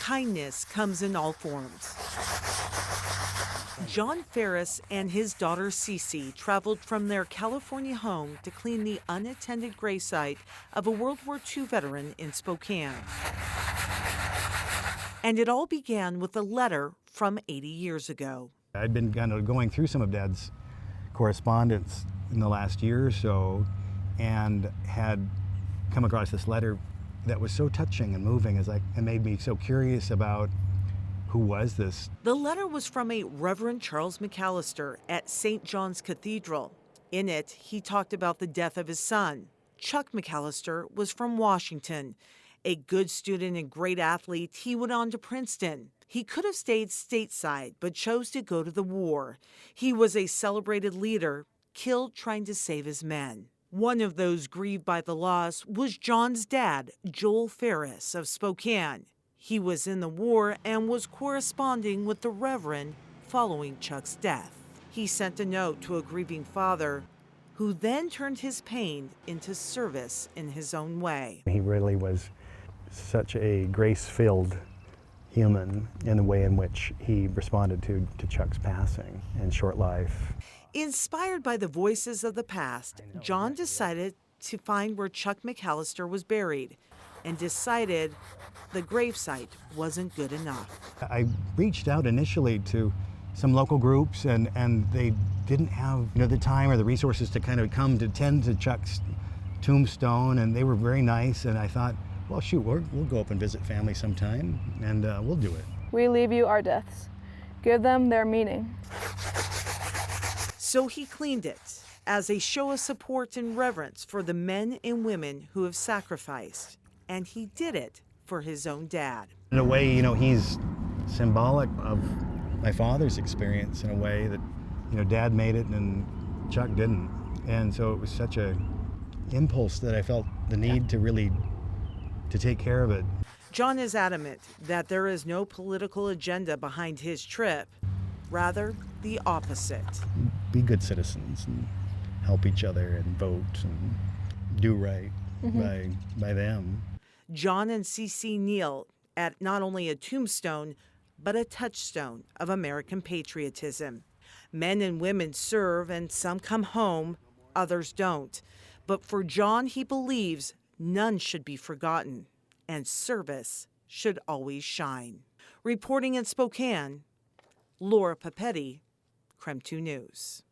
Kindness comes in all forms. John Ferris and his daughter Cece traveled from their California home to clean the unattended gravesite of a World War II veteran in Spokane. And it all began with a letter from 80 years ago. I'd been kind of going through some of Dad's correspondence in the last year or so and had come across this letter that was so touching and moving. It made me so curious about who was this. The letter was from a Reverend Charles McAllister at St. John's Cathedral. In it, he talked about the death of his son. Chuck McAllister was from Washington. A good student and great athlete, he went on to Princeton. He could have stayed stateside, but chose to go to the war. He was a celebrated leader, killed trying to save his men. One of those grieved by the loss was John's dad, Joel Ferris of Spokane. He was in the war and was corresponding with the Reverend following Chuck's death. He sent a note to a grieving father, who then turned his pain into service in his own way. He really was such a grace-filled human in the way in which he responded to Chuck's passing and short life. Inspired by the voices of the past, John decided to find where Chuck McAllister was buried and decided the gravesite wasn't good enough. I reached out initially to some local groups and they didn't have the time or the resources to kind of come to tend to Chuck's tombstone, and they were very nice, and I thought, well, shoot, we'll go up and visit family sometime and we'll do it. We leave you our deaths. Give them their meaning. So he cleaned it as a show of support and reverence for the men and women who have sacrificed. And he did it for his own dad. In a way, he's symbolic of my father's experience in a way that, Dad made it and Chuck didn't. And so it was such a impulse that I felt the need to take care of it. John is adamant that there is no political agenda behind his trip, rather the opposite. Be good citizens and help each other and vote and do right by them. John and Cece kneel at not only a tombstone, but a touchstone of American patriotism. Men and women serve, and some come home, others don't. But for John, he believes none should be forgotten, and service should always shine. Reporting in Spokane, Laura Papetti, KREM 2 News.